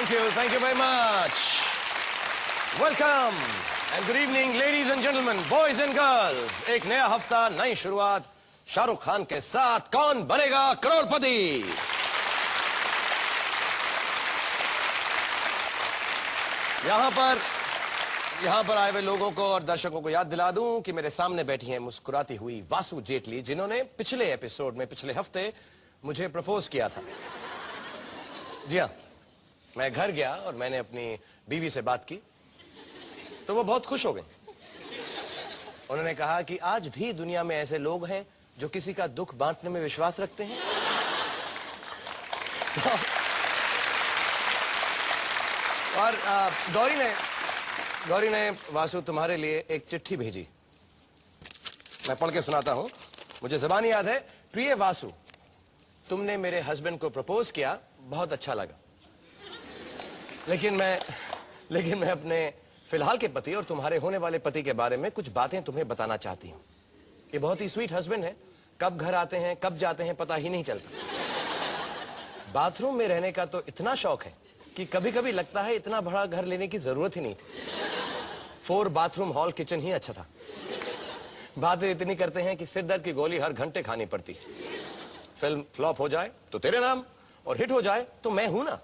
Thank you very much. Welcome and good evening, ladies and gentlemen, boys and girls. एक नया हफ्ता, नई शुरुआत, शाहरुख खान के साथ कौन बनेगा करोड़पति। यहाँ पर आए हुए लोगों को और दर्शकों को याद दिला दूं कि मेरे सामने बैठी हैं मुस्कुराती हुई वासु जेटली, जिन्होंने पिछले एपिसोड में पिछले हफ्ते मुझे प्रपोज किया था। जी हाँ, मैं घर गया और मैंने अपनी बीवी से बात की तो वो बहुत खुश हो गई। उन्होंने कहा कि आज भी दुनिया में ऐसे लोग हैं जो किसी का दुख बांटने में विश्वास रखते हैं। और गौरी ने वासु तुम्हारे लिए एक चिट्ठी भेजी, मैं पढ़ के सुनाता हूं। मुझे ज़बान याद है। प्रिय वासु, तुमने मेरे हस्बैंड को प्रपोज किया, बहुत अच्छा लगा, लेकिन मैं अपने फिलहाल के पति और तुम्हारे होने वाले पति के बारे में कुछ बातें तुम्हें बताना चाहती हूँ। ये बहुत ही स्वीट हस्बैंड है, कब घर आते हैं कब जाते हैं पता ही नहीं चलता। बाथरूम में रहने का तो इतना शौक है कि कभी कभी लगता है इतना बड़ा घर लेने की जरूरत ही नहीं थी। 4 बाथरूम हॉल किचन ही अच्छा था। बातें इतनी करते हैं कि सिरदर्द की गोली हर घंटे खानी पड़ती। फिल्म फ्लॉप हो जाए तो तेरे नाम और हिट हो जाए तो मैं हूं ना।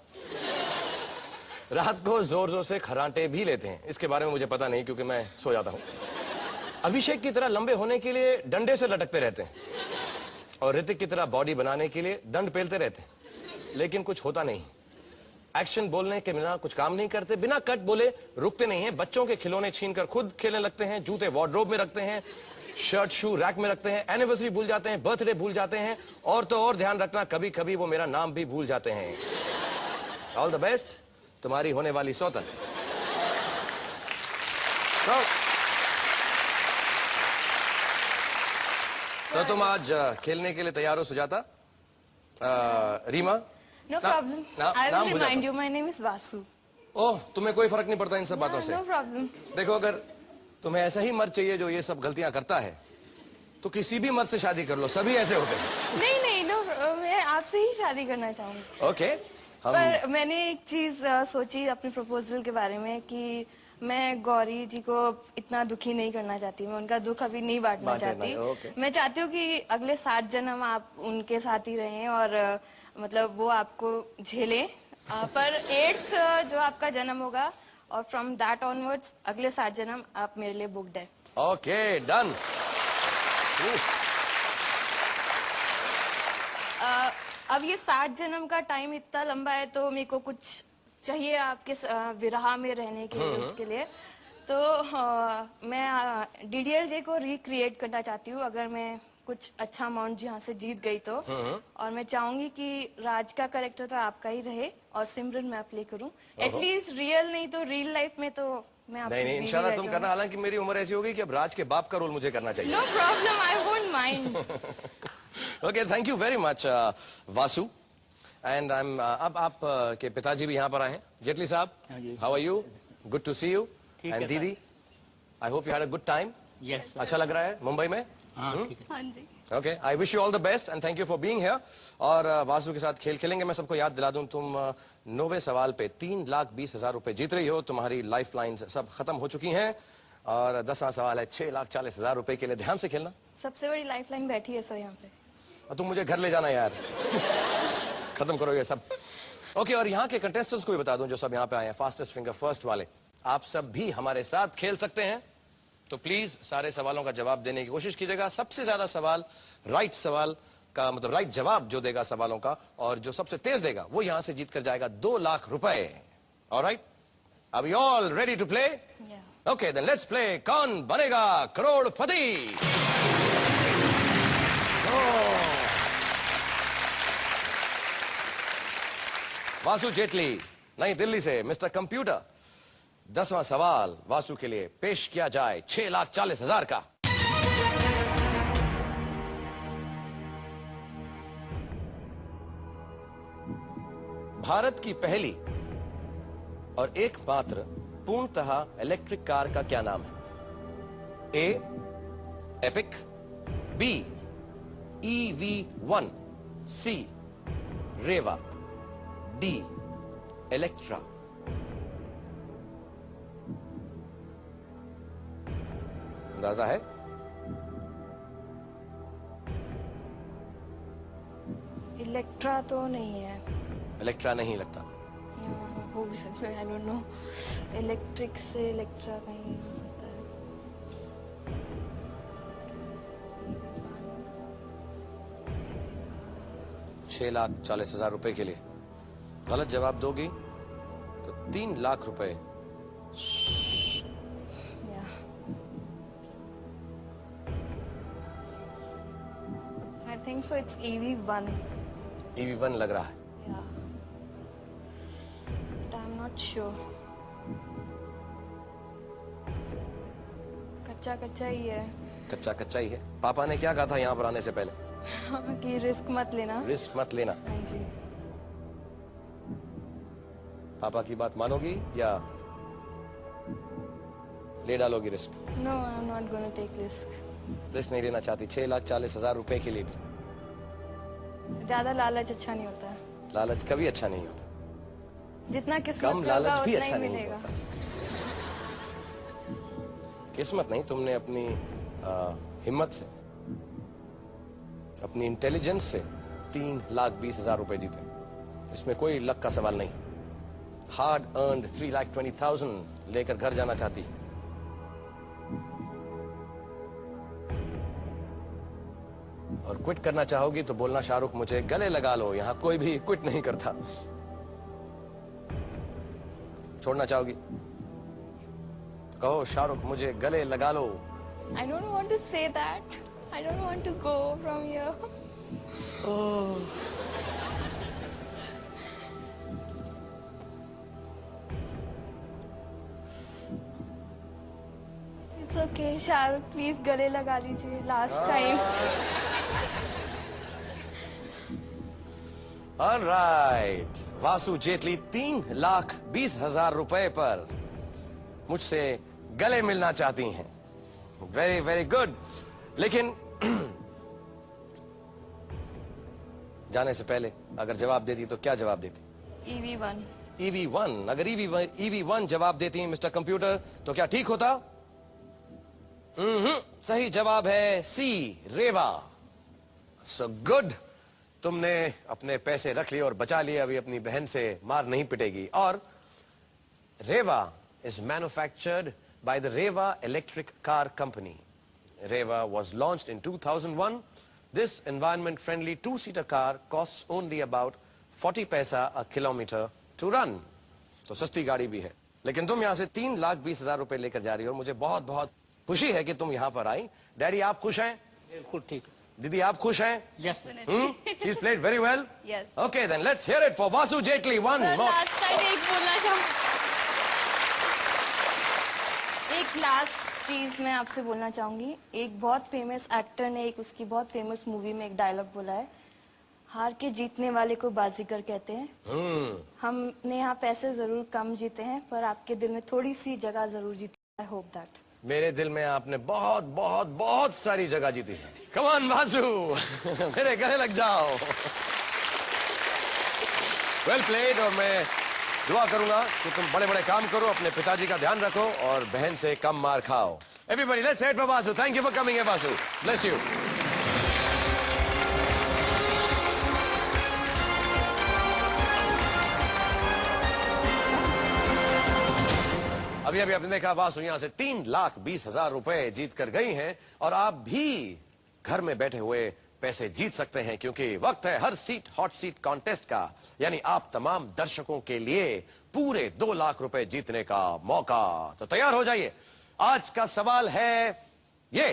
रात को जोर जोर से खर्राटे भी लेते हैं, इसके बारे में मुझे पता नहीं क्योंकि मैं सो जाता हूं। अभिषेक की तरह लंबे होने के लिए डंडे से लटकते रहते हैं और ऋतिक की तरह बॉडी बनाने के लिए दंड पेलते रहते हैं, लेकिन कुछ होता नहीं। एक्शन बोलने के बिना कुछ काम नहीं करते, बिना कट बोले रुकते नहीं हैं। बच्चों के खिलौने छीनकर खुद खेलने लगते हैं, जूते वार्डरोब में रखते हैं, शर्ट शू रैक में रखते हैं, एनिवर्सरी भूल जाते हैं, बर्थडे भूल जाते हैं, और तो और ध्यान रखना कभी कभी वो मेरा नाम भी भूल जाते हैं। ऑल द बेस्ट, तुम्हारी होने वाली सौतन। तो तुम आज खेलने के लिए तैयार हो Sujata? Reema? No problem. I will remind you. My name is Vasu. ओह, तुम्हें कोई फर्क नहीं पड़ता इन सब बातों से? No problem. देखो, अगर तुम्हें ऐसा ही मर्द चाहिए जो ये सब गलतियां करता है तो किसी भी मर्द से शादी कर लो, सभी ऐसे होते हैं। नहीं, मैं आपसे ही शादी करना चाहूंगी। ओके। पर मैंने एक चीज सोची अपने प्रपोजल के बारे में कि मैं गौरी जी को इतना दुखी नहीं करना चाहती, मैं उनका दुख अभी नहीं बांटना चाहती। मैं चाहती हूँ कि अगले 7 जन्म आप उनके साथ ही रहें और मतलब वो आपको झेलें, पर 8th जो आपका जन्म होगा और फ्रॉम दैट ऑनवर्ड्स अगले 7 जन्म आप मेरे लिए बुक्ड है। Okay, done. अब ये 7 जन्म का टाइम इतना लंबा है तो मेरे को कुछ चाहिए आपके विरह में रहने के लिए, उसके लिए तो मैं DDLJ को रिक्रिएट करना चाहती हूँ अगर मैं कुछ अच्छा अमाउंट यहाँ से जीत गई तो। और मैं चाहूंगी कि राज का कैरेक्टर तो आपका ही रहे और सिमरन मैं प्ले करूँ, एटलीस्ट रियल नहीं तो रियल लाइफ में तो मैं आपकी नहीं, इंशाल्लाह तुम करना। हालांकि मेरी उम्र ऐसी हो गई कि अब राज के बाप का रोल मुझे करना चाहिए। No problem, I won't mind. Okay, thank you very much Vasu. And अब आप के पिताजी भी यहाँ पर आए हैं। जेटली साहब, how are you? Good to see you. And didi, I hope you had a good time. Yes, अच्छा लग रहा है मुंबई में? हाँ जी। Okay, I wish you all the best and thank you for being here. और वासु के साथ खेल खेलेंगे। मैं सबको याद दिला दूं, तुम 9वें सवाल पे 3,20,000 रुपए जीत रही हो। तुम्हारी लाइफ लाइन्स सब खत्म हो चुकी हैं और 10वां सवाल है 6,40,000 रुपए के लिए। ध्यान से खेलना। सबसे बड़ी लाइफ लाइन बैठी है सर यहाँ पे। तुम मुझे घर ले जाना यार। खत्म करो ये सब। ओके, और यहाँ के कंटेस्टेंट्स को भी बता दूं जो सब यहाँ पे आए हैं, फास्टेस्ट फिंगर फर्स्ट वाले, आप सब भी हमारे साथ खेल सकते हैं। तो प्लीज सारे सवालों का जवाब देने की कोशिश कीजिएगा। सबसे ज्यादा सवाल राइट सवाल का मतलब राइट जवाब जो देगा सवालों का और जो सबसे तेज देगा वो यहां से जीत कर जाएगा 2 लाख रुपए। Alright, are you all ready to play? Okay, then let's play Kaun Banega करोड़पति। वासु जेटली नई दिल्ली से, मिस्टर कंप्यूटर। 10वां सवाल वासु के लिए पेश किया जाए 6,40,000 का। भारत की पहली और एकमात्र पूर्णतः इलेक्ट्रिक कार का क्या नाम है? ए एपिक, बी EV1, सी रेवा, डी इलेक्ट्रा। अंदाजा है? इलेक्ट्रा तो नहीं है। इलेक्ट्रा नहीं लगता। हो भी सकता है, आई डोंट नो। इलेक्ट्रिक से इलेक्ट्रा कहीं हो सकता है। 6,40,000 रुपए के लिए गलत जवाब दोगी तो 3 लाख रुपए। I think so it's EV1। EV1 लग रहा है। But I am not sure. कच्चा कच्चा ही है। कच्चा कच्चा ही है। पापा ने क्या कहा था यहाँ पर आने से पहले? कि रिस्क मत लेना। रिस्क मत लेना। हाँ जी। पापा की बात मानोगी या ले डालोगी risk? No, I am not gonna take risk. Risk नहीं लेना चाहती। 6,40,000 रुपए के लिए भी ज्यादा लालच अच्छा नहीं होता है। लालच कभी अच्छा नहीं होता। जितना किस्मत कम में होगा लालच भी उतना अच्छा ही नहीं मिलेगा। होता। किस्मत नहीं, तुमने अपनी हिम्मत से, अपनी इंटेलिजेंस से 3,20,000 रुपए जीते। इसमें कोई लक का सवाल नहीं। हार्ड अर्नड 3,20,000 लेकर घर जाना चाहती है। और क्विट करना चाहोगी तो बोलना, शाहरुख मुझे गले लगा लो। यहां कोई भी क्विट नहीं करता। छोड़ना चाहोगी तो कहो, शाहरुख मुझे गले लगा लो। I don't want to say that. I don't want to go from here. It's okay, Shahrukh please गले लगा लीजिए last time. Alright, Vasu Jaitley 3,20,000 रुपए पर मुझसे गले मिलना चाहती हैं। Very very good. लेकिन जाने से पहले अगर जवाब देती तो क्या जवाब देती? EV1। EV1। अगर EV1 जवाब देती हैं मिस्टर कंप्यूटर तो क्या ठीक होता? सही जवाब है सी, रेवा। सो गुड, तुमने अपने पैसे रख लिए और बचा लिए। अभी अपनी बहन से मार नहीं पिटेगी। और रेवा is manufactured by the Reva Electric Car Company. Reva was launched in 2001. This environment-friendly two-seater car costs only about 40 पैसा a kilometer to run. तो सस्ती गाड़ी भी है। लेकिन तुम यहाँ से 3,20,000 रुपए लेकर जा रही हो। मुझे बहुत बहुत खुशी है कि तुम यहाँ पर आई। डैडी आप खुश हैं? बिल्कुल ठीक। दीदी आप खुश हैं? Yes. She's played very well. Yes. Okay, then let's hear it for Vasu Jetli. One more. Last time एक बोलना चाहूँ। एक लास्ट चीज मैं आपसे बोलना चाहूंगी। एक बहुत फेमस एक्टर ने एक उसकी बहुत फेमस मूवी में एक डायलॉग बोला है, हार के जीतने वाले को बाजीगर कहते हैं। हमने यहाँ पैसे जरूर कम जीते हैं पर आपके दिल में थोड़ी सी जगह जरूर जीती है। I hope that. मेरे दिल में आपने बहुत बहुत बहुत सारी जगह जीती है। कम ऑन वासु, मेरे गले लग जाओ। Well played. और मैं दुआ करूंगा कि तुम बड़े बड़े काम करो, अपने पिताजी का ध्यान रखो और बहन से कम मार खाओ। Everybody let's hate for Vasu. Thank you for coming here Vasu. Bless you. अभी अभी आपने देखा वासु यहां से 3,20,000 रुपए जीत कर गई हैं। और आप भी घर में बैठे हुए पैसे जीत सकते हैं, क्योंकि वक्त है हर सीट हॉट सीट कॉन्टेस्ट का। यानी आप तमाम दर्शकों के लिए पूरे 2 लाख रुपए जीतने का मौका। तो तैयार हो जाइए। आज का सवाल है ये।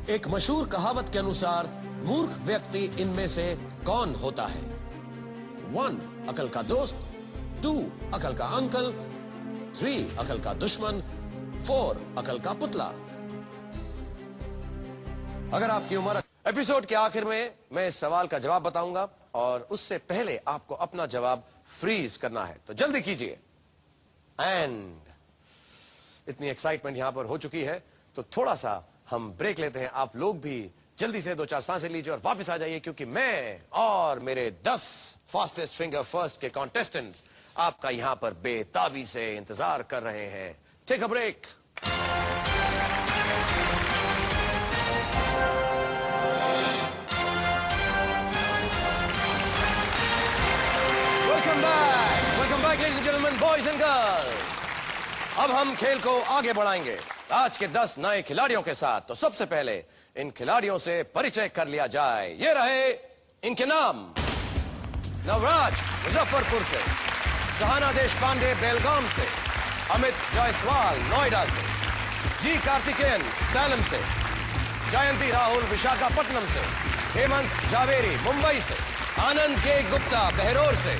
एक मशहूर कहावत के अनुसार मूर्ख व्यक्ति इनमें से कौन होता है? 1 अकल का दोस्त, 2 अकल का अंकल, 3 अकल का दुश्मन, 4 अकल का पुतला। अगर आपकी उम्र, एपिसोड के आखिर में मैं इस सवाल का जवाब बताऊंगा और उससे पहले आपको अपना जवाब फ्रीज करना है। तो जल्दी कीजिए। एंड इतनी एक्साइटमेंट यहां पर हो चुकी है तो थोड़ा सा हम ब्रेक लेते हैं। आप लोग भी जल्दी से 2-4 सांसें लीजिए और वापस आ जाइए, क्योंकि मैं और मेरे 10 फास्टेस्ट फिंगर फर्स्ट के कॉन्टेस्टेंट्स आपका यहां पर बेताबी से इंतजार कर रहे हैं। Take a break. Welcome back ladies and gentleman, boys and girls. अब हम खेल को आगे बढ़ाएंगे आज के 10 नए खिलाड़ियों के साथ। तो सबसे पहले इन खिलाड़ियों से परिचय कर लिया जाए। ये रहे इनके नाम। नवराज मुजफ्फरपुर से, सहाना देशपांडे बेलगाम से, अमित जायसवाल नोएडा से, जी कार्तिकेयन सैलम से, जयंती राहुल विशाखापट्टनम से, हेमंत जावेरी मुंबई से, आनंद के गुप्ता बहरोर से,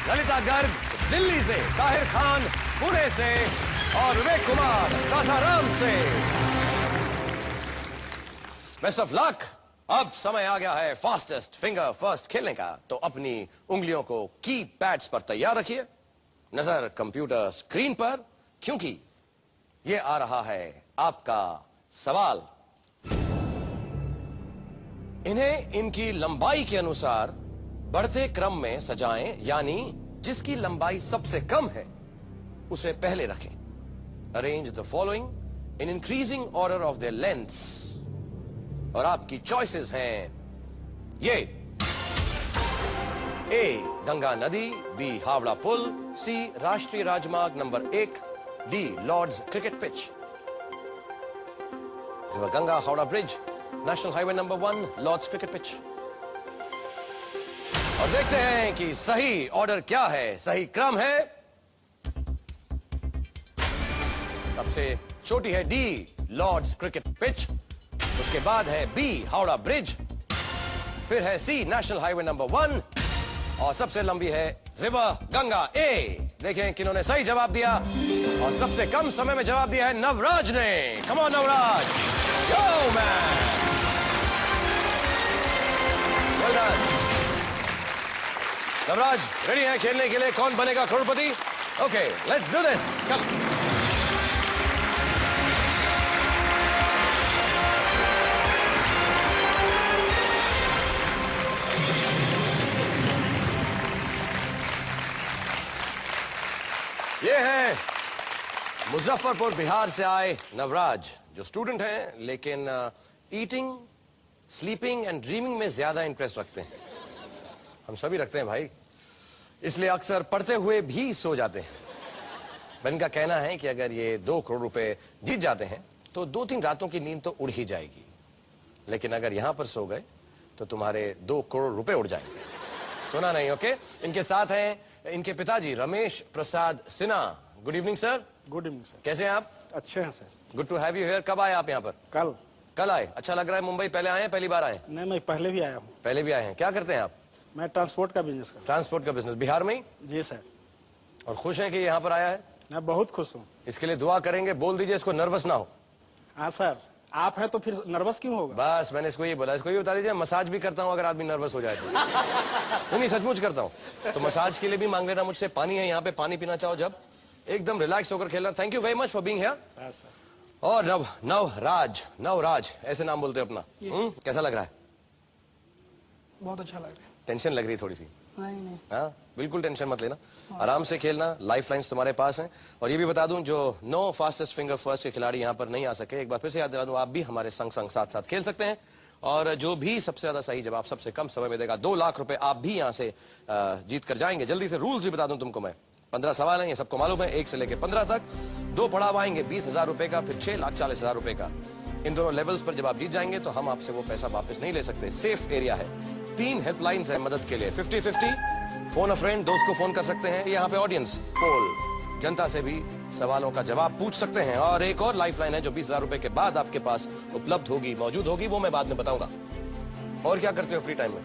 ललिता गर्ग दिल्ली से, ताहिर खान पुणे से और विवेक कुमार सासाराम से। Best of luck. अब समय आ गया है फास्टेस्ट फिंगर फर्स्ट खेलने का। तो अपनी उंगलियों को की पैड्स पर तैयार रखिए, नजर कंप्यूटर स्क्रीन पर, क्योंकि ये आ रहा है आपका सवाल। इन्हें इनकी लंबाई के अनुसार बढ़ते क्रम में सजाएं, यानी जिसकी लंबाई सबसे कम है उसे पहले रखें। Arrange the following in increasing order of their lengths. और आपकी चॉइसेस हैं ये: ए गंगा नदी, बी हावड़ा पुल, सी राष्ट्रीय राजमार्ग number 1, D Lord's cricket pitch. River Ganga, Howrah bridge, national highway number 1, Lord's cricket pitch. और देखते हैं कि सही ऑर्डर क्या है, सही क्रम है। सबसे छोटी है डी लॉर्ड्स क्रिकेट पिच, उसके बाद है बी हावड़ा ब्रिज, फिर है सी नेशनल हाईवे नंबर 1 और सबसे लंबी है रिवर गंगा ए। देखें किन्होंने सही जवाब दिया और सबसे कम समय में जवाब दिया है नवराज ने। Come on Navraj, yo man, well done. Navraj ready है खेलने के लिए? कौन बनेगा करोड़पति? ओके, लेट्स डू दिस, कम। ये है मुजफ्फरपुर बिहार से आए नवराज, जो स्टूडेंट हैं लेकिन ईटिंग, स्लीपिंग एंड ड्रीमिंग में ज्यादा इंटरेस्ट रखते हैं। हम सभी रखते हैं भाई, इसलिए अक्सर पढ़ते हुए भी सो जाते हैं। पर इनका कहना है कि अगर ये 2 करोड़ रुपए जीत जाते हैं तो 2-3 रातों की नींद तो उड़ ही जाएगी, लेकिन अगर यहां पर सो गए तो तुम्हारे 2 करोड़ रुपए उड़ जाएंगे। सुना नहीं? ओके। इनके साथ हैं इनके पिताजी Ramesh Prasad Sinha. Good evening sir. Good evening sir. कैसे हैं आप? अच्छे हैं sir. Good to have you here. कब आए आप यहाँ पर? कल आए। अच्छा लग रहा है। मुंबई पहले आए हैं, पहली बार आए? नहीं, मैं पहले भी आया हूँ। पहले भी आए हैं। क्या करते हैं आप? मैं ट्रांसपोर्ट का बिजनेस करता ट्रांसपोर्ट का बिजनेस बिहार में ही? हूँ। जी सर। और खुश हैं कि यहाँ पर आया है? मैं बहुत खुश हूँ। इसके लिए दुआ करेंगे, बोल दीजिए इसको नर्वस ना हो। हाँ सर, आप हैं तो फिर नर्वस क्यों होगा? बस मैंने इसको ये बोला। इसको ये बता दीजिए मसाज भी करता हूँ अगर आदमी नर्वस हो जाए तो। नहीं सचमुच करता हूँ। तो मसाज के लिए भी मांग लेना मुझसे। पानी है यहाँ पे, पानी पीना चाहो जब, एकदम रिलैक्स होकर खेलना। Thank you very much for being here. हाँ सर। और नवराज ऐसे नाम बोलते हो अपना। कैसा लग रहा है? बहुत अच्छा लग रहा है। टेंशन लग रही है थोड़ी सी? नहीं। हाँ, बिल्कुल टेंशन मत लेना, आराम से खेलना। लाइफ लाइन्स तुम्हारे पास हैं। और ये भी बता दूं, जो 9 फास्टेस्ट फिंगर फर्स्ट के खिलाड़ी यहाँ पर नहीं आ सके, एक बार फिर से याद दिला दूं, आप भी हमारे संग साथ साथ खेल सकते हैं। और जो भी सबसे ज्यादा सही जवाब सबसे कम समय में देगा, 2 लाख रुपए आप भी यहाँ से जीत कर जाएंगे। जल्दी से रूल्स भी बता दूं तुमको मैं। 15 सवाल हैं, ये सबको मालूम है, 1 से लेकर 15 तक। 2 पड़ाव आएंगे 20,000 रुपए का, फिर 6,40,000 रुपए का। इन दोनों लेवल्स पर जब आप जीत जाएंगे तो हम आपसे वो पैसा वापस नहीं ले सकते। सेफ एरिया है। 3 हेल्पलाइंस है मदद के लिए। 50-50 फोन अ फ्रेंड, दोस्त को फोन कर सकते हैं। यहाँ पे ऑडियंस पोल, जनता से भी सवालों का जवाब पूछ सकते हैं। और एक और लाइफलाइन है जो 20,000 रुपए के बाद आपके पास उपलब्ध होगी, मौजूद होगी, वो मैं बाद में बताऊंगा। और क्या करते हो फ्री टाइम में?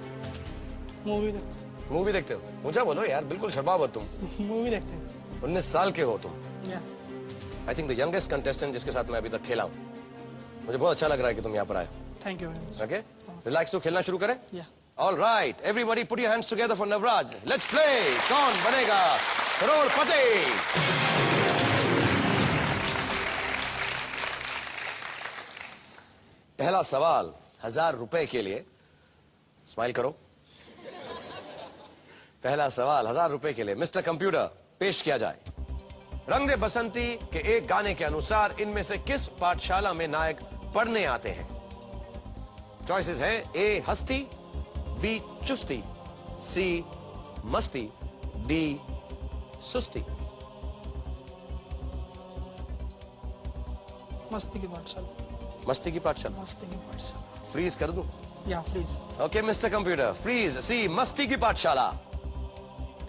मूवी देखते हो? ऊंचा बोलो यार, बिल्कुल शर्माओ तुम। मूवी देखते हैं। 19 साल के हो तुम। I think the youngest contestant जिसके साथ मैं अभी तक खेला हूँ। मुझे बहुत अच्छा लग रहा है कि तुम यहाँ पर आए। Thank you. ओके, रिलैक्स हो, खेलना शुरू करें? All right, everybody put your hands together for Navraj. Let's play. कौन बनेगा करोड़पति? पहला सवाल 5,000 रुपए के लिए, स्माइल करो, पहला सवाल 1,000 रुपए के लिए मिस्टर कंप्यूटर पेश किया जाए। रंग दे बसंती के एक गाने के अनुसार इनमें से किस पाठशाला में नायक पढ़ने आते हैं? चॉइसेस है ए हस्ती, बी चुस्ती, सी मस्ती, डी सुस्ती। मस्ती की पाठशाला। मस्ती की पाठशाला। मस्ती की पाठशाला। फ्रीज कर दूं? या freeze. Okay, Mr. Computer, freeze. See, मस्ती की पाठशाला.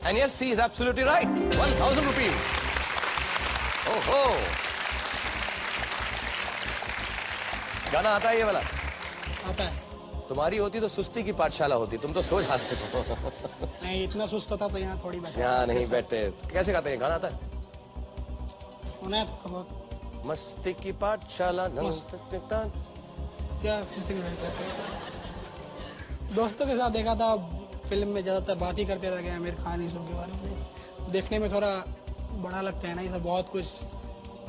And yes, C is absolutely right. 1,000 rupees. Oh ho. गाना आता है ये वाला? आता है। तुम्हारी होती तो सुस्ती की पाठशाला होती, तुम तो सो जाते हो। नहीं, इतना सुस्त होता तो यहाँ थोड़ी बैठे। यहाँ नहीं बैठते। कैसे गाते हैं? गाना आता है? सुना है थोड़ा बहुत। मस्ती की पाठशाला। क्या दोस्तों के साथ देखा था, फिल्म में ज्यादातर बात ही करते रह गए आमिर खान ये सब के बारे में। देखने में थोड़ा बड़ा लगता है ना, ये सब बहुत कुछ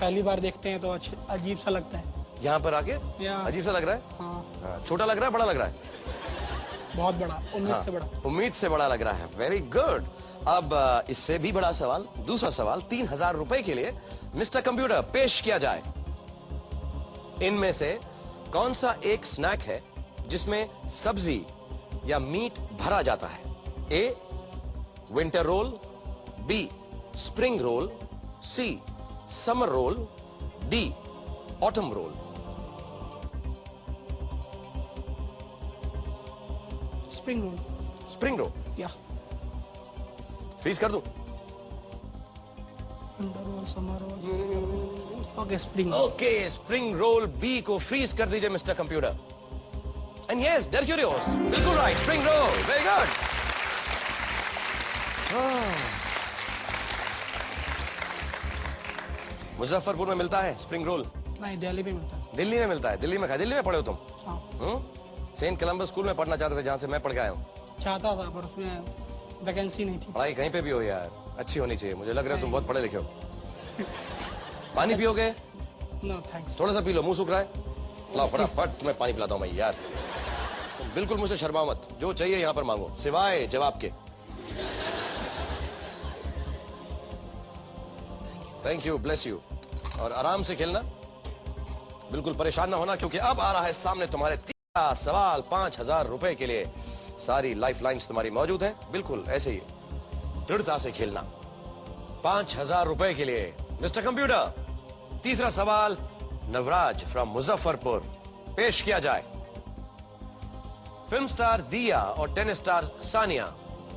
पहली बार देखते हैं तो अजीब सा लगता है। यहाँ पर आके यहाँ अजीब सा लग रहा है? हाँ, छोटा लग रहा है, बड़ा लग रहा है? बहुत बड़ा, उम्मीद से बड़ा। उम्मीद से बड़ा लग रहा है। Very good. अब इससे भी बड़ा सवाल, दूसरा सवाल 3,000 रुपए के लिए मिस्टर कंप्यूटर पेश किया जाए। इनमें से कौन सा एक स्नैक है जिसमें सब्जी या मीट भरा जाता है? A winter roll, B spring roll, C summer roll, D autumn roll. Spring roll. Spring roll. या फ्रीज कर दूं? Winter roll, summer roll. Okay, spring. Okay, spring roll B को फ्रीज कर दीजिए मिस्टर कंप्यूटर। एंड यस, डेरक्यूरियोस, बिल्कुल right, spring roll. Very good. Muzaffarpur में मिलता है स्प्रिंग रोल? नहीं, दिल्ली में मिलता है। दिल्ली में मिलता है। दिल्ली में दिल्ली में पढ़े हो तुम? हाँ। सेंट कोलंबस स्कूल में पढ़ना चाहते थे, जहां से मैं पढ़ के आया हूँ। चाहता था पर उसमें वैकेंसी नहीं थी। पढ़ाई कहीं पे भी हो यार, अच्छी होनी चाहिए। मुझे लग रहा है तुम बहुत पढ़े लिखे हो। पानी पियोगे? No thanks. थोड़ा सा पी लो, मुंह सूख रहा है। लाओ फटाफट, तुम्हें पानी पिलाता हूँ मैं यार। तुम बिल्कुल मुझसे शर्माओ मत, जो चाहिए यहाँ पर मांगो, सिवाय जवाब के। Thank you, bless you. और आराम से खेलना, बिल्कुल परेशान ना होना, क्योंकि अब आ रहा है सामने तुम्हारे तीसरा सवाल। 5,000 रुपए के लिए सारी लाइफ लाइन्स तुम्हारी मौजूद हैं। बिल्कुल ऐसे ही दृढ़ता से खेलना। 5,000 रुपए के लिए मिस्टर कंप्यूटर तीसरा सवाल नवराज फ्रॉम मुजफ्फरपुर पेश किया जाए। फिल्म स्टार दिया और टेनिस स्टार सानिया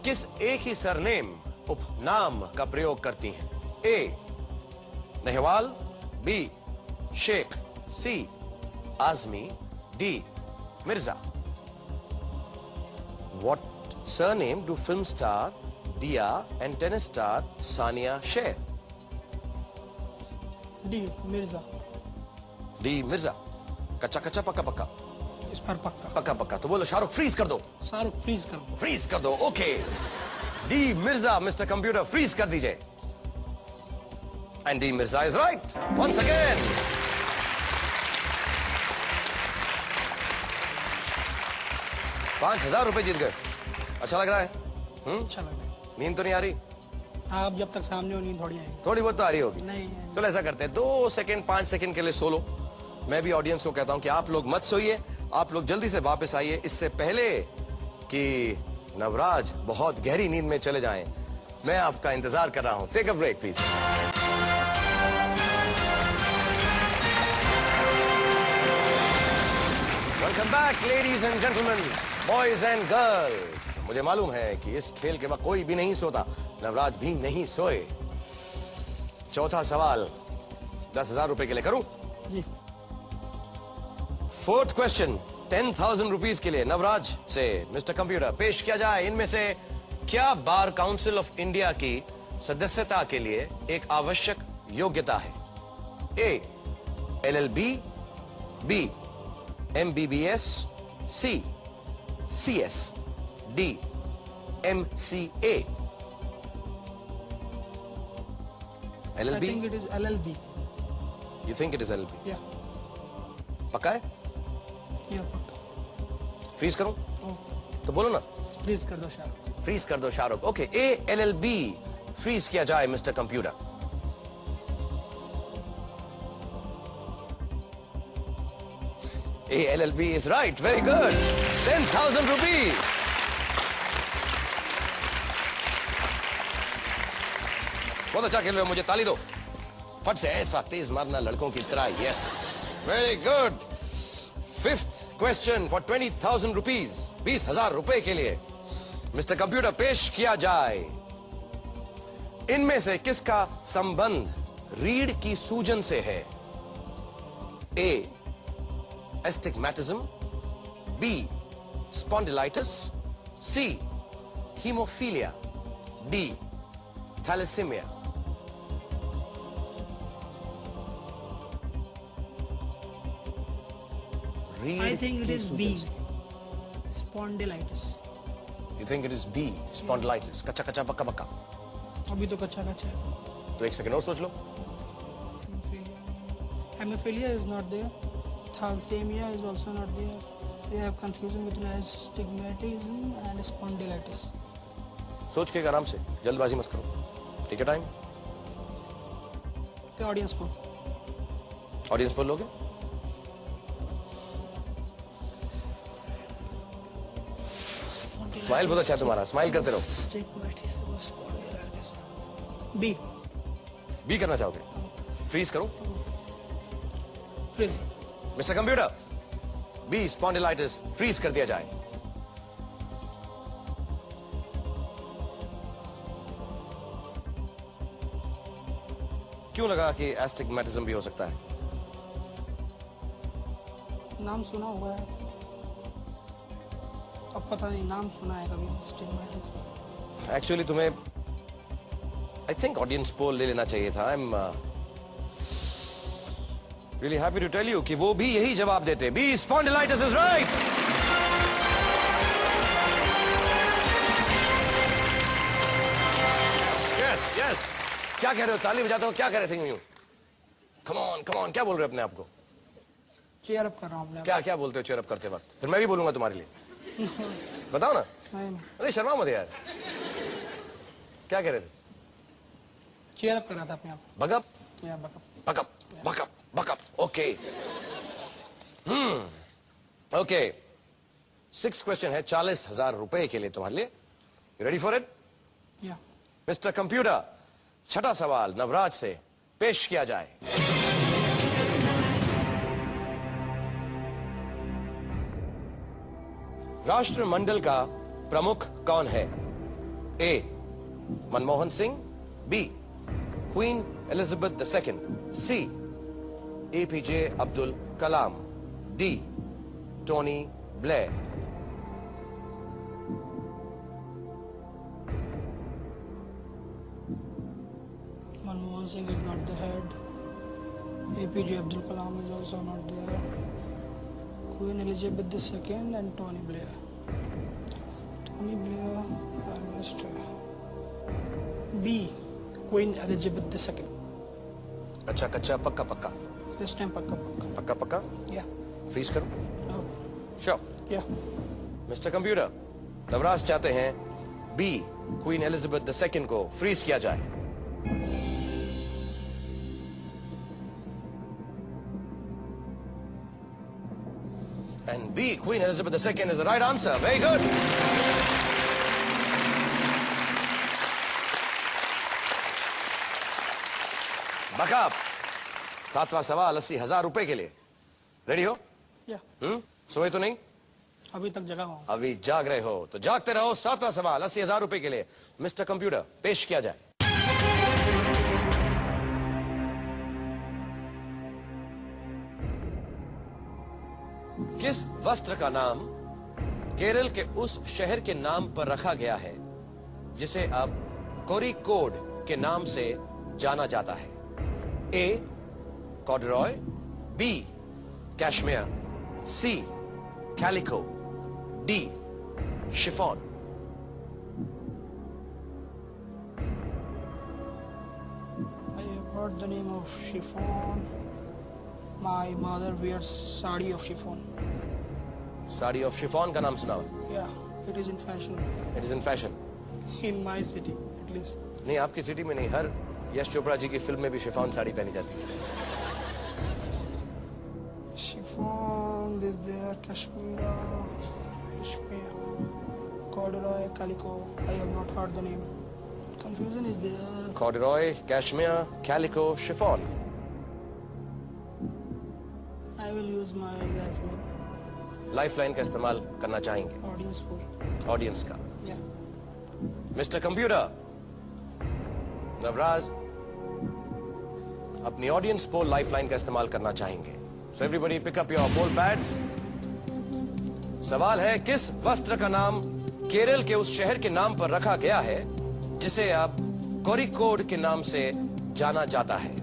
किस एक ही सरनेम उपनाम का प्रयोग करती हैं? A Nehwal, B Shaikh, C Azmi, D Mirza. What surname do film star Diya and tennis star Sania share? D Mirza. D Mirza. कच्चा कच्चा पक्का पक्का? इस पर पक्का। पक्का पक्का। तो बोलो शाहरुख, फ्रीज कर दो। शाहरुख फ्रीज कर दो। फ्रीज कर दो। Okay, D Mirza mister computer freeze कर दीजिए। And D Mirza is right once again. ₹5,000 जीत गए। अच्छा लग रहा है? अच्छा लग रहा है। नींद तो नहीं आ रही? आप जब तक सामने हो नींद थोड़ी आएगी। थोड़ी बहुत तो आ रही होगी। नहीं। तो ऐसा करते हैं, 2 सेकंड 5 सेकंड के लिए सो लो। मैं भी ऑडियंस को कहता हूं कि आप लोग मत सोइए, आप लोग जल्दी से वापस आइए, इससे पहले कि नवराज बहुत गहरी नींद में चले जाएं। मैं आपका इंतजार कर रहा हूं। Take a break please. Welcome back ladies and gentleman, boys and girls. मुझे मालूम है कि इस खेल के बाद कोई भी नहीं सोता, नवराज भी नहीं सोए। चौथा सवाल 10,000 रुपए के लिए करूं? जी। फोर्थ क्वेश्चन 10,000 रुपीज के लिए नवराज से मिस्टर कंप्यूटर पेश किया जाए। इनमें से क्या बार काउंसिल ऑफ इंडिया की सदस्यता के लिए एक आवश्यक योग्यता है? A LLB, B MBBS, C CS, D MCA। I LLB? think it is LLB. You think it is LLB? Yeah. पक्का है? Yeah, पक्का। फ्रीज करूं? तो बोलो ना। फ्रीज कर दो शाहरुख। फ्रीज कर दो शाहरुख। ओके, ALLB फ्रीज किया जाए mister computer. ALLB is right. Very good. 10,000 rupees. बहुत अच्छा खेल रहे हो, मुझे ताली दो। फट से ऐसा तेज मारना लड़कों की तरह। Yes, very good. 5th question for 20,000 rupees, 20,000 रुपए के लिए मिस्टर कंप्यूटर पेश किया जाए। इनमें से किसका संबंध रीढ़ की सूजन से है? A, astigmatism, B, spondylitis, C, hemophilia, D, thalassemia. I think it is B. Spondylitis. You think it is B, spondylitis? कच्चा कच्चा पक्का पक्का? अभी तो कच्चा कच्चा है। तो एक सेकंड और सोच लो। Hemophilia is not there. Thalassemia is also not there. They have confusion between astigmatism and spondylitis. सोच के आराम से, जल्दबाजी मत करो। ठीक है टाइम? ऑडियंस को ऑडियंस पर लोगे? स्माइल बहुत अच्छा है तुम्हारा, स्माइल करते रहो। बी। बी करना चाहोगे? फ्रीज करो? Freeze. Mister computer, B spondylitis freeze कर दिया जाए। क्यों लगा कि एस्टिग्मेटिज्म भी हो सकता है? नाम सुना हुआ है, अब पता नहीं, नाम सुना है कभी एस्टिग्मेटिज्म। एक्चुअली तुम्हें आई थिंक ऑडियंस पोल ले लेना चाहिए था। I am really happy to tell you कि वो भी यही जवाब देते। B spondylitis is right. Yes yes. क्या कह रहे हो? ताली बजाते हो? क्या कह रहे थे यूं? कम ऑन, क्या बोल रहे हो अपने आप को? चीयर अप कर रहा हूँ अपने आप। क्या क्या बोलते हो चेयर अप करते वक्त? फिर मैं भी बोलूंगा तुम्हारे लिए। बताओ ना। नहीं, अरे शर्मा मत यार। क्या कह रहे थे? चीयर अप कर रहा था अपने आप। बगअप या backup. Backup backup backup. Okay okay. 6th question है 40,000 रुपए के लिए तुम्हारे लिए। Ready for it? या। मिस्टर कंप्यूटर, छठा सवाल नवराज से पेश किया जाए। राष्ट्रमंडल का प्रमुख कौन है? A, Manmohan Singh, B, queen Elizabeth II, C, APJ Abdul Kalam, D, Tony Blair. Manmohan Singh is not the head. APJ Abdul Kalam is also not there. Queen Elizabeth II and Tony Blair. Tony Blair, Prime Minister. B. Queen Elizabeth II. कच्चा कच्चा पक्का पक्का? This time पक्का पक्का. पक्का पक्का? Yeah. Freeze करो? Oh. Sure. Yeah. Mister computer, Navraj चाहते हैं बी, क्वीन एलिजाबेथ II को फ्रीज किया जाए। And B, Queen Elizabeth II is the right answer. Very good. Buck. Up सवाल 80,000 रुपए के लिए। रेडी हो? Yeah. सोए तो नहीं? अभी तक जगा हुआ हूँ। अभी जाग रहे हो तो जागते रहो। 7वां सवाल 80,000 रुपए के लिए मिस्टर कंप्यूटर पेश किया जाए। किस वस्त्र का नाम केरल के उस शहर के नाम पर रखा गया है जिसे अब कोरिकोड के नाम से जाना जाता है? A, corduroy, B, cashmere, C, calico, D, chiffon. I have heard the name of chiffon. My mother wears sari of chiffon. Sari of chiffon का नाम सुना हो? Yeah, it is in fashion. It is in fashion. In my city, at least. नहीं, आपकी city में नहीं, हर यश चोपड़ा जी की film में भी शिफॉन साड़ी पहनी जाती है। Chiffon is there, Kashmira, corduroy, calico. I have not heard the name. Confusion is there. Corduroy, cashmere, calico, chiffon. I will use my lifeline. Lifeline का इस्तेमाल करना चाहेंगे Audience pool. ऑडियंस का। Yeah. मिस्टर कंप्यूटर, नवराज अपनी audience poll lifeline का इस्तेमाल करना चाहेंगे। So everybody pick up your poll pads. सवाल है, किस वस्त्र का नाम केरल के उस शहर के नाम पर रखा गया है जिसे अब कोरिकोड के नाम से जाना जाता है?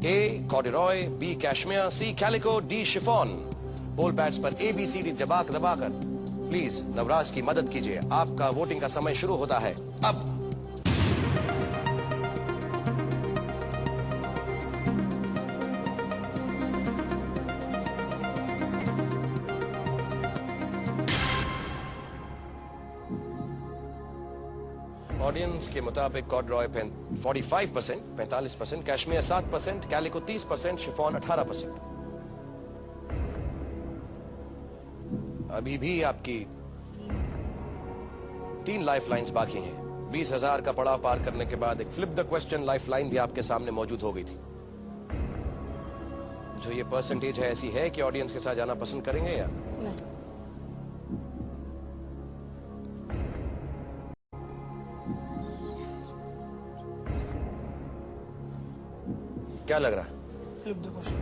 A corduroy, B cashmere, C calico, D chiffon. Pole pads पर ABCD दबाकर प्लीज नवराज की मदद कीजिए। आपका वोटिंग का समय शुरू होता है अब। ऑडियंस के मुताबिक कॉर्डरॉय 45%, 45%, कैशमेयर 7%, कैलिको 30%, शिफॉन 18%। अभी भी आपकी 3 लाइफ लाइन्स बाकी हैं। 20,000 का पड़ाव पार करने के बाद एक flip the question life line भी आपके सामने मौजूद हो गई थी। जो ये परसेंटेज है ऐसी है कि ऑडियंस के साथ जाना पसंद करेंगे या नहीं। क्या लग रहा है? Flip the question.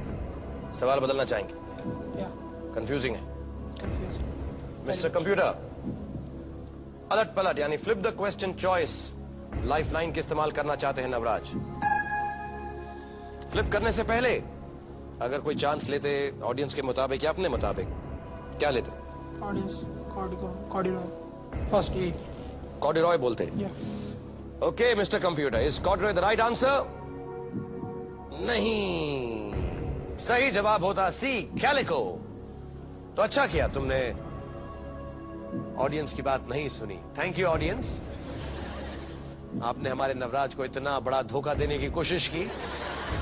सवाल बदलना चाहेंगे? Yeah. कंफ्यूजिंग है Confusing. Mister computer. अलट पलट यानी flip the question choice lifeline के इस्तेमाल करना चाहते हैं नवराज। फ्लिप करने से पहले अगर कोई चांस लेते ऑडियंस के मुताबिक या अपने मुताबिक, क्या लेते? Audience. Corduroy. First A. Corduroy बोलते। Yeah. Okay mister computer, is corduroy the right answer? नहीं, सही जवाब होता सी कैलिको। तो अच्छा किया तुमने ऑडियंस की बात नहीं सुनी। Thank you audience. आपने हमारे नवराज को इतना बड़ा धोखा देने की कोशिश की,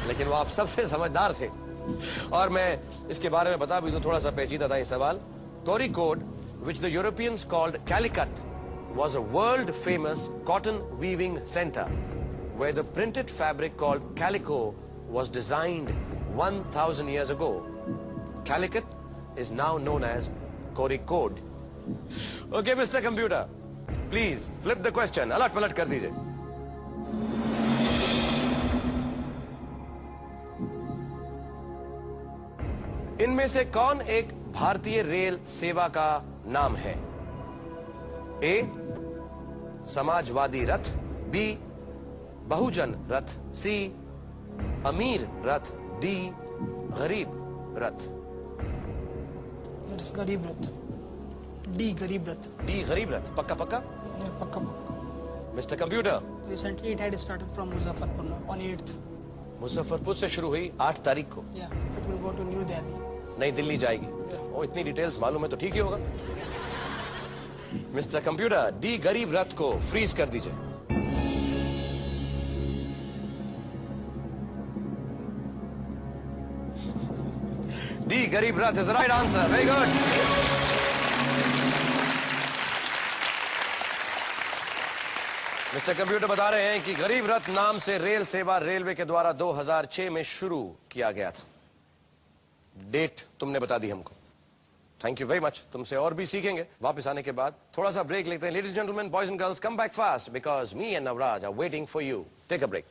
लेकिन वो आप सबसे समझदार थे। और मैं इसके बारे में बता भी दूं, थोड़ा सा पेचीदा था ये सवाल। कोरिकोड, which the Europeans called Calicut, was a world famous cotton weaving center where the printed fabric called calico was designed 1,000 years ago. Calicut is now known as Kozhikode. Okay, Mr. Computer, please flip the question. A lot पलट कर दीजिए। इनमें से कौन एक भारतीय rail सेवा का नाम है? ए समाजवादी रथ, बी बहुजन रथ, सी अमीर रथ, डी गरीब रथ। It's गरीब रथ। D गरीब रथ। डी गरीब रथ। पक्का पक्का? Yeah, पक्का पक्का। Mister computer, Recently it had started from Muzaffarpur now, on 8th. Muzaffarpur से शुरू हुई 8 तारीख को, Yeah, it will go to New Delhi. नई दिल्ली जाएगी। ओ, इतनी डिटेल्स मालूम है तो ठीक ही होगा। मिस्टर कंप्यूटर, डी गरीब रथ को फ्रीज कर दीजिए। डी गरीब रथ is right answer. Very good. Mister computer बता रहे हैं कि गरीब रथ नाम से रेल सेवा रेलवे के द्वारा 2006 में शुरू किया गया था। डेट तुमने बता दी हमको। Thank you very much. तुमसे और भी सीखेंगे वापस आने के बाद। थोड़ा सा ब्रेक लेते हैं। Ladies gentleman, boys and girls, come back fast because me and Navraj are waiting for you. Take a break.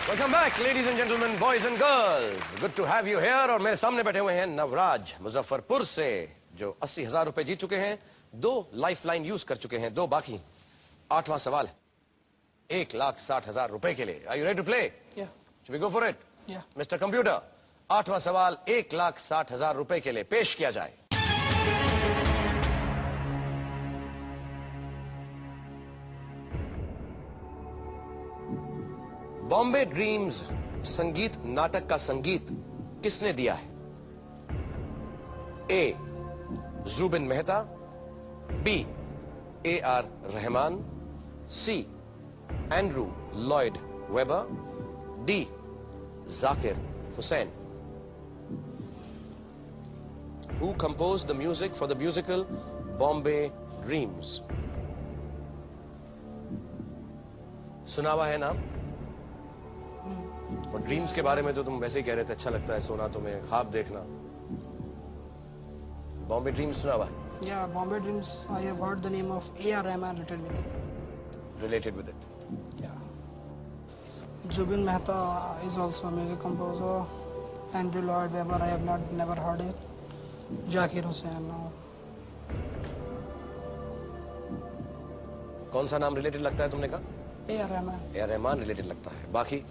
Welcome back ladies and gentleman, boys and girls, good to have you here. और मेरे सामने बैठे हुए हैं नवराज मुजफ्फरपुर से, जो 80,000 रुपए जीत चुके हैं। 2 लाइफलाइन यूज कर चुके हैं, 2 बाकी। 8वां सवाल 1,60,000 रुपए के लिए। Are you ready to play? Yeah. Should we go for it? Yeah. Mister computer, 8वां सवाल 1,60,000 रुपए के लिए पेश किया जाए। बॉम्बे ड्रीम्स संगीत नाटक का संगीत किसने दिया है? A Zubin Mehta, B AR Rahman, C Andrew Lloyd Webber, D Zakir Hussain. Who composed the music for the musical Bombay Dreams? सुना हुआ है नाम? और ड्रीम्स के बारे में तो तुम वैसे ही कह रहे थे अच्छा लगता है सोना तुम्हें, ख्वाब देखना. बॉम्बे ड्रीम्स सुना हुआ है? Yeah, Bombay Dreams. I have heard the name of A.R. Rahman related with it. Related with it. Yeah. Zubin Mehta is also a music composer. Andrew Lloyd Webber, I have never heard it. Zakir Hussain, no. कौन सा नाम related लगता है तुमने कहा? A.R. Rahman, A.R. Rahman related लगता है. बाकी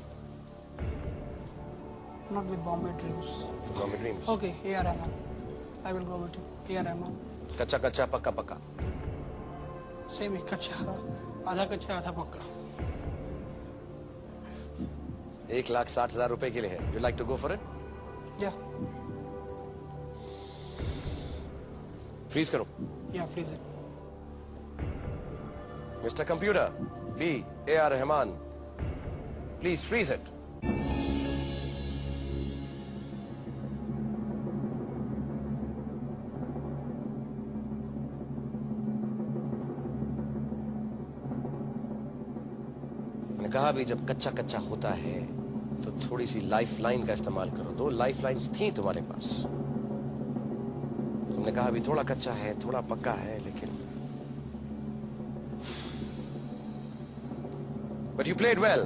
not with Bombay Dreams. Bombay dreams. Okay, A.R. Rahman. I will go with him. A.R. Rahman. कच्चा कच्चा पक्का पक्का. Same ही कच्चा, आधा कच्चा आधा पक्का. 1,60,000 रुपए के लिए है. You like to go for it? Yeah, freeze करो. yeah, freeze it. Mr. Computer, B AR Rahman, please freeze it. मैंने कहा भी जब कच्चा कच्चा होता है तो थोड़ी सी लाइफ लाइन का इस्तेमाल करो. 2 लाइफ लाइन्स थी तुम्हारे पास. तुमने कहा भी थोड़ा कच्चा है थोड़ा पक्का है, लेकिन but you played well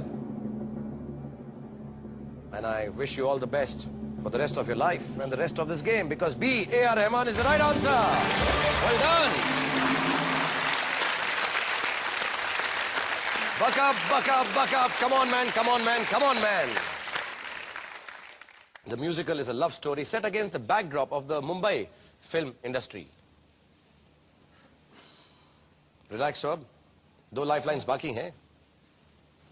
and I wish you all the best for the rest of your life and the rest of this game, because B AR Rahman is the right answer. Well done. Buck up, buck up, buck up. Come on man, come on man, come on man. The musical is a love story set against the backdrop of the Mumbai film industry. Relax अब, 2 lifelines बाकी हैं.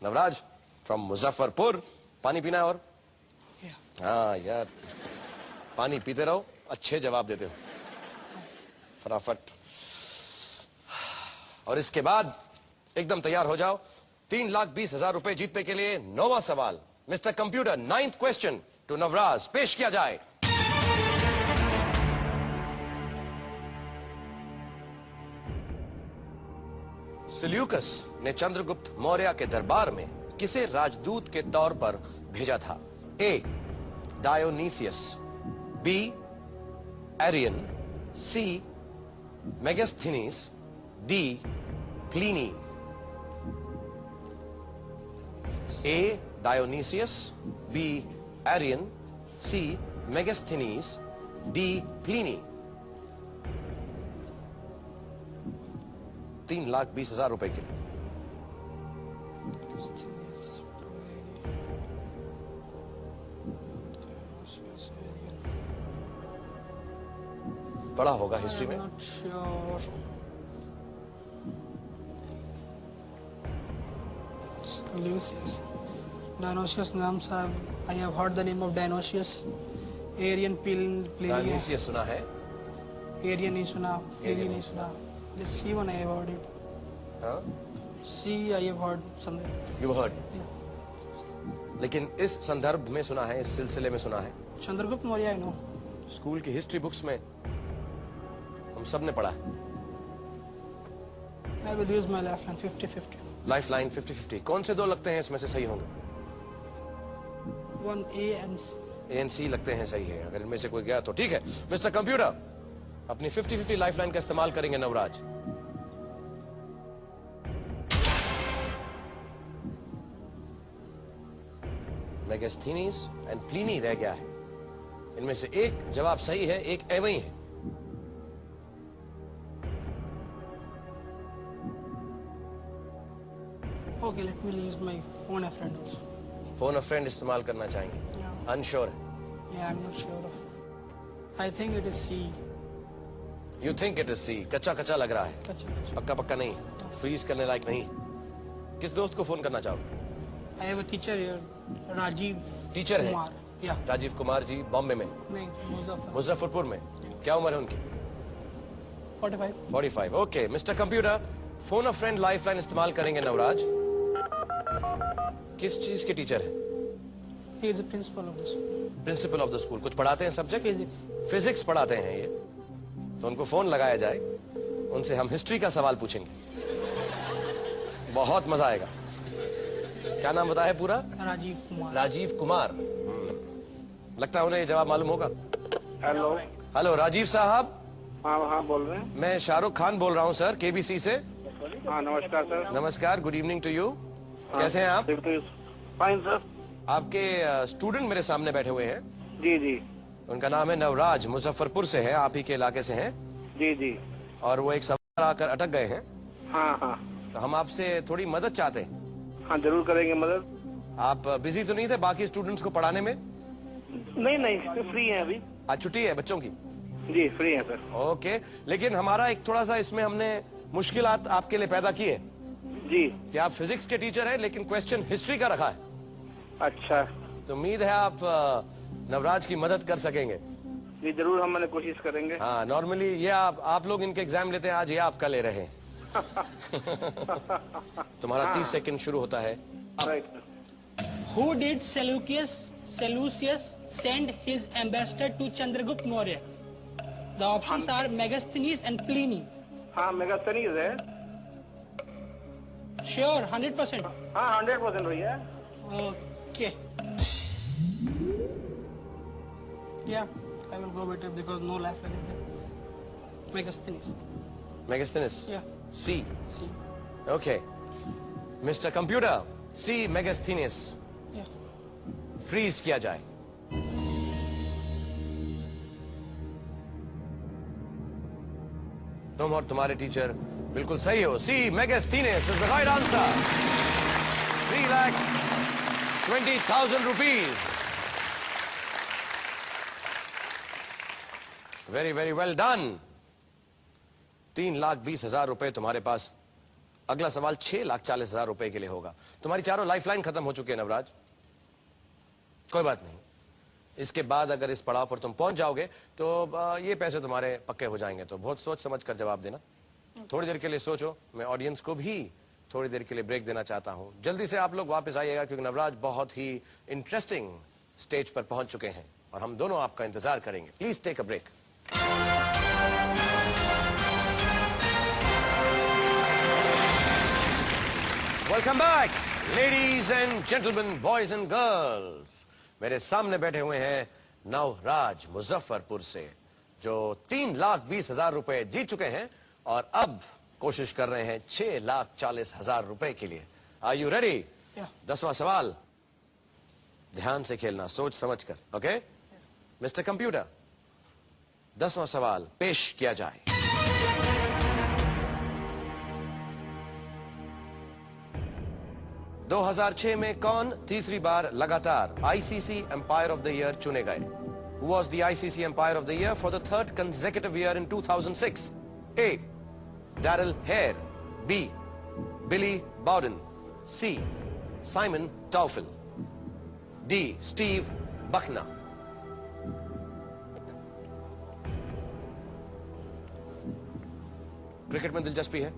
Navraj from Muzaffarpur, पानी पीना है और? Yeah. हाँ यार, पानी पीते रहो, अच्छे जवाब देते हो फटाफट. और इसके बाद एकदम तैयार हो जाओ 3,20,000 रुपए जीतने के लिए. 9वां सवाल. Mister computer, 9th question to Navraj पेश किया जाए. सिल्यूकस ने चंद्रगुप्त मौर्य के दरबार में किसे राजदूत के तौर पर भेजा था? ए डायोनीसियस, बी एरियन, सी मेगास्थनीस, डी प्लिनी. ए डायोनीसियस, बी एरियन, सी मेगास्थनीस, डी प्लिनी. 3,20,000 रुपए के लिए. पढ़ा होगा हिस्ट्री में. Not sure. Lucius. Dionysius नाम साहब. I have heard the name of Dionysius. Arian Pliny. Dionysus सुना है? Arian नहीं सुना. Pliny नहीं सुना. The C one I have heard it. हाँ? C I have heard something. You heard. Yeah. लेकिन इस संदर्भ में सुना है, इस सिलसिले में सुना है? Chandragupta Maurya I know. School की हिस्ट्री बुक्स में हम सब ने पढ़ा है. I will use my left hand 50-50. Life line 50-50. कौन से 2 लगते हैं इसमें से सही होंगे? 1 A and C. A and C लगते हैं सही है. अगर इनमें से कोई गया तो ठीक है. मिस्टर कंप्यूटर, अपनी 50-50 लाइफ लाइन का इस्तेमाल करेंगे नवराज. मेगास्थनीस एंड प्लिनी रह गया है. इनमें से एक जवाब सही है, एक एवं ही है. Okay, let me use my phone a friend also. Phone a friend इस्तेमाल करना चाहेंगे? Yeah. अनश्योर है. Yeah, I'm not sure of. I think it is C. You think it is C. कच्चा कच्चा लग रहा है, Kacha, kacha. पक्का पक्का नहीं. फ्रीज करने लायक नहीं. किस दोस्त को फोन करना चाहोगे? I have a teacher here, Rajiv teacher है Kumar. Yeah. राजीव कुमार जी, बॉम्बे में, नहीं, मुजफ्फर. मुजफ्फरपुर में। क्या उम्र है उनकी? 45. 45। ओके मिस्टर कंप्यूटर, फोन अ फ्रेंड लाइफलाइन इस्तेमाल करेंगे नवराज। किस चीज के टीचर है? He is the principal of the school. Principle of the school. कुछ पढ़ाते हैं सब्जेक्ट? Physics. फिजिक्स पढ़ाते हैं ये। तो उनको फोन लगाया जाए, उनसे हम हिस्ट्री का सवाल पूछेंगे, बहुत मजा आएगा। क्या नाम बताया पूरा? राजीव कुमार. राजीव कुमार। लगता है उन्हें ये जवाब मालूम होगा। हेलो। हेलो राजीव साहब, हाँ हाँ बोल रहे हैं। मैं शाहरुख खान बोल रहा हूँ सर, केबीसी से। हाँ नमस्कार सर। नमस्कार, गुड इवनिंग टू यू। कैसे हैं आप? Fine sir. आपके स्टूडेंट मेरे सामने बैठे हुए हैं, जी जी उनका नाम है नवराज, मुजफ्फरपुर से है, आप ही के इलाके से हैं, जी जी। और वो एक सवाल आकर अटक गए हैं। हाँ हाँ तो हम आपसे थोड़ी मदद चाहते हैं। हाँ जरूर करेंगे मदद। आप बिजी तो नहीं थे बाकी स्टूडेंट्स को पढ़ाने में? नहीं नहीं फ्री हैं अभी। आज छुट्टी है बच्चों की? जी फ्री हैं सर। ओके, लेकिन हमारा एक थोड़ा सा इसमें हमने मुश्किलात आपके लिए पैदा की है जी। कि आप फिजिक्स के टीचर हैं लेकिन क्वेश्चन हिस्ट्री का रखा है। अच्छा तो उम्मीद है आप नवराज की मदद कर सकेंगे। जी जरूर, हम मैंने कोशिश करेंगे। हाँ, नॉर्मली ये आप लोग इनके एग्जाम लेते हैं, आज ये आपका ले रहे हैं। तुम्हारा 30 सेकंड शुरू होता है। Right sir. Who did Seleucus send his ambassador to Chandragupta Maurya? The options are Megasthenes and Pliny. हाँ मेगास्थनीज है। Sure, 100%. हाँ 100% भैया। Okay. Yeah, I will go with it because no lifeline is there. Megasthenes. Megasthenes? Yeah. C. See. Okay. Mr. Computer, C. Megasthenes. Yeah. फ्रीज किया जाए। तुम और तुम्हारे टीचर बिल्कुल सही हो। C Megasthenes is the right answer. 3,20,000 rupees. Very very well done. 3,20,000 रुपए तुम्हारे पास। अगला सवाल 6,40,000 रुपए के लिए होगा। तुम्हारी चारों लाइफलाइन खत्म हो चुकी है नवराज। कोई बात नहीं, इसके बाद अगर इस पड़ाव पर तुम पहुंच जाओगे तो ये पैसे तुम्हारे पक्के हो जाएंगे। तो बहुत सोच समझ कर जवाब देना। थोड़ी देर के लिए सोचो। मैं ऑडियंस को भी थोड़ी देर के लिए ब्रेक देना चाहता हूं। जल्दी से आप लोग वापस आइएगा क्योंकि नवराज बहुत ही इंटरेस्टिंग स्टेज पर पहुंच चुके हैं और हम दोनों आपका इंतजार करेंगे। Please take a break. Welcome back ladies and gentleman, boys and girls. मेरे सामने बैठे हुए हैं नवराज मुजफ्फरपुर से, जो 3,20,000 रुपए जीत चुके हैं और अब कोशिश कर रहे हैं 6,40,000 रुपए के लिए। Are you ready? 10वां सवाल, ध्यान से खेलना, सोच समझ कर। ओके मिस्टर कंप्यूटर, 10वां सवाल पेश किया जाए। दो 2006 में कौन तीसरी बार लगातार ICC umpire of the year चुने गए? Who was the ICC Empire of the Year for the third consecutive year in 2006? A. Daryl Hare. B. Billy Bowden. C. Simon Toffel. D. Steve Buckner. Cricket में दिलचस्पी है?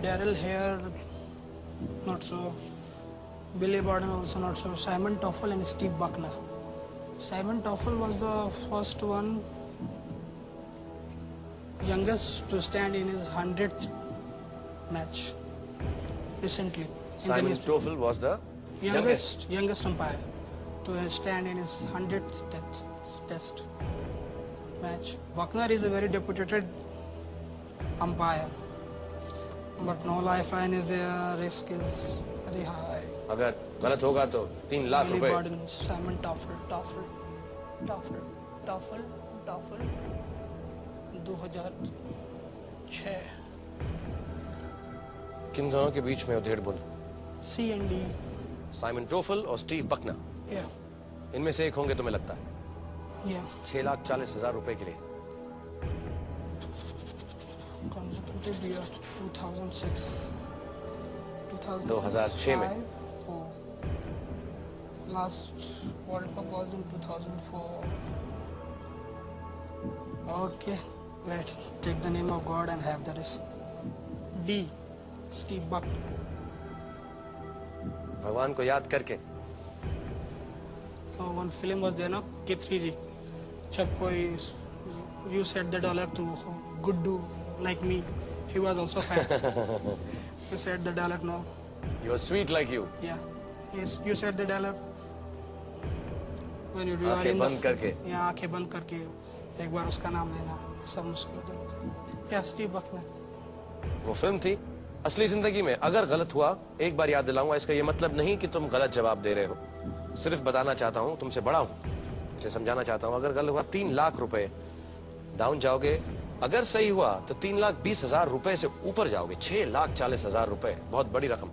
Daryl Hare, not so. Billy Bowden also not so. Simon Toffel and Steve Buckner. Simon Toffel was the first one, youngest to stand in his 100th match recently. Simon Toffel was the youngest umpire to stand in his 100th test match. Buckner is a very deputed umpire, but no lifeline is there. Risk is very high. अगर गलत होगा तो 3 lakh Billy रुपए। Bowden, Simon Toffel, 2006. किन दोनों के बीच में उधेड़ बुन? C and D. Simon TOEFL और स्टीव बकनर, Yeah, इनमें से एक होंगे तुम्हें लगता है? yeah. 6,40,000 रुपए के लिए Consecutive year 2006, 2006 में। 4. Last World Cup was in 2004. Okay, let's take the name of God and have the rest. D. Steve Buckner. भगवान को याद करके। So one film was there, no? K3G. जब कोई you said the dialogue to good do like me, he was also fan. You said the dialogue, no? You are sweet like you. Yeah. Yes, you said the dialogue. When you do आंखें in बंद करके। या आंखें बंद करके एक बार उसका नाम लेना सब मुश्किल हो जाता है। या स्टीव बकनर। वो फिल्म थी। असली जिंदगी में अगर गलत हुआ एक बार याद दिलाऊंगा, इसका ये मतलब नहीं कि तुम गलत जवाब दे रहे हो, सिर्फ बताना चाहता हूं, तुमसे बड़ा हूं, इसे समझाना चाहता हूं। अगर गलत हुआ 3 लाख रुपए डाउन जाओगे, अगर सही हुआ तो 3,20,000 रुपए से ऊपर जाओगे, 6,40,000 रुपए, बहुत बड़ी रकम।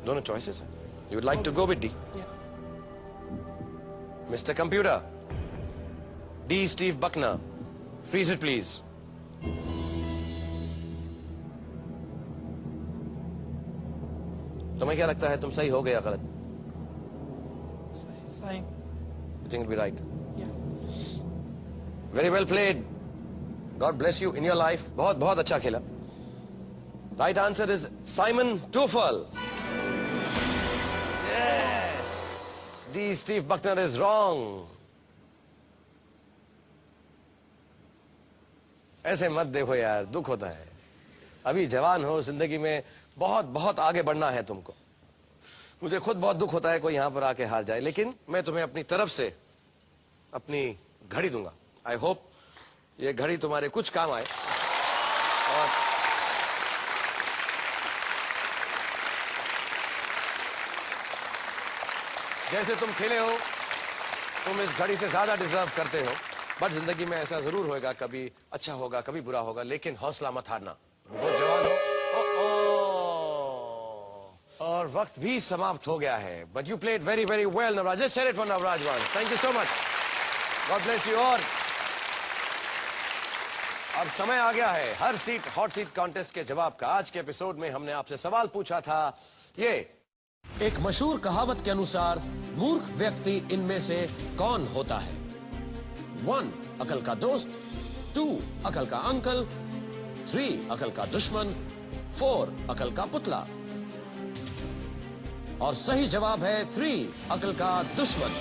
दोनों चॉइसेस है। You would like to go with D? Mister computer, D Steve Bucknor, freeze it please. तुम्हें क्या लगता है, तुम सही हो गया गलत? सही। You think it'll be right? Yeah. Very well played. God bless you in your life. बहुत बहुत अच्छा खेला. Right answer is Simon Toffel. Yes. D. Steve Buckner is wrong. ऐसे मत देखो यार, दुख होता है। अभी जवान हो, जिंदगी में बहुत बहुत आगे बढ़ना है तुमको। मुझे खुद बहुत दुख होता है कोई यहां पर आके हार जाए, लेकिन मैं तुम्हें अपनी तरफ से अपनी घड़ी दूंगा। आई होप ये घड़ी तुम्हारे कुछ काम आए। और जैसे तुम खेले हो, तुम इस घड़ी से ज्यादा डिजर्व करते हो, बट जिंदगी में ऐसा जरूर होएगा, कभी अच्छा होगा कभी बुरा होगा, लेकिन हौसला मत हारना। बहुत जवान हो। और वक्त भी समाप्त हो गया है, but you played very very well Navraj. Let's hear it for Navraj once. Thank you so much, God bless you. और अब समय आ गया है हर सीट हॉट सीट कॉन्टेस्ट के जवाब का। आज के एपिसोड में हमने आपसे सवाल पूछा था, ये एक मशहूर कहावत के अनुसार मूर्ख व्यक्ति इनमें से कौन होता है? 1 अकल का दोस्त, 2 अकल का अंकल, 3 अकल का दुश्मन, 4 अकल का पुतला। और सही जवाब है 3 अकल का दुश्मन।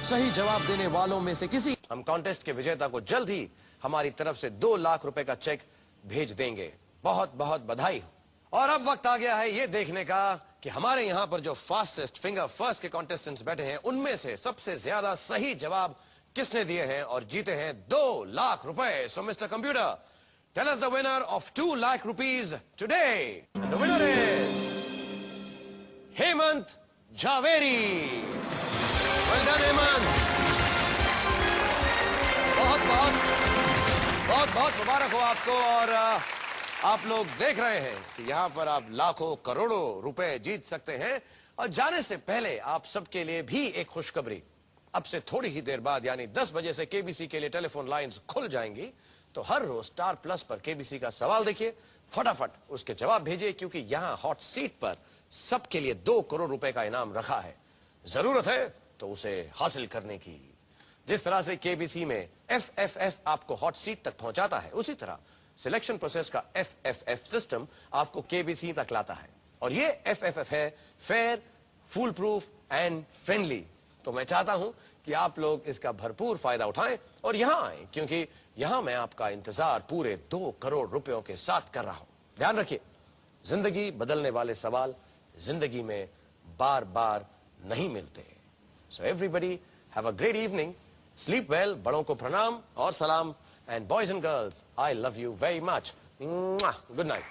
सही जवाब देने वालों में से किसी हम कॉन्टेस्ट के विजेता को जल्द ही हमारी तरफ से 2 लाख रुपए का चेक भेज देंगे। बहुत बहुत बधाई हो। और अब वक्त आ गया है ये देखने का कि हमारे यहां पर जो फास्टेस्ट फिंगर फर्स्ट के कॉन्टेस्टेंट्स बैठे हैं, उनमें से सबसे ज्यादा सही जवाब किसने दिए हैं और जीते हैं 2 लाख रुपए। So mister computer, tell us the winner of 2 lakh rupees today. The winner is Hemant Jhaveri. Well done Hemant. बहुत बहुत बहुत बहुत मुबारक हो आपको। और आप लोग देख रहे हैं कि यहाँ पर आप लाखों करोड़ों रुपए जीत सकते हैं। और जाने से पहले आप सबके लिए भी एक खुशखबरी, अब से थोड़ी ही देर बाद यानी 10 बजे से केबीसी के लिए टेलीफोन लाइंस खुल जाएंगी। तो हर रोज स्टार प्लस पर केबीसी का सवाल देखिए, फटाफट उसके जवाब भेजिए, क्योंकि यहाँ हॉट सीट पर सबके लिए 2 करोड़ रुपए का इनाम रखा है। जरूरत है तो उसे हासिल करने की। जिस तरह से केबीसी में FFF आपको हॉट सीट तक पहुंचाता है, उसी तरह सिलेक्शन प्रोसेस का FFF सिस्टम आपको केबीसी तक लाता है। और ये FFF है fair, foolproof and friendly. तो मैं चाहता हूं कि आप लोग इसका भरपूर फायदा उठाएं और यहां आए, क्योंकि यहां मैं आपका इंतजार पूरे 2 करोड़ रुपयों के साथ कर रहा हूं। ध्यान रखिए, जिंदगी बदलने वाले सवाल जिंदगी में बार बार नहीं मिलते। So everybody have a great evening, sleep well, बड़ों को प्रणाम और सलाम, and boys and girls, I love you very much. Good night.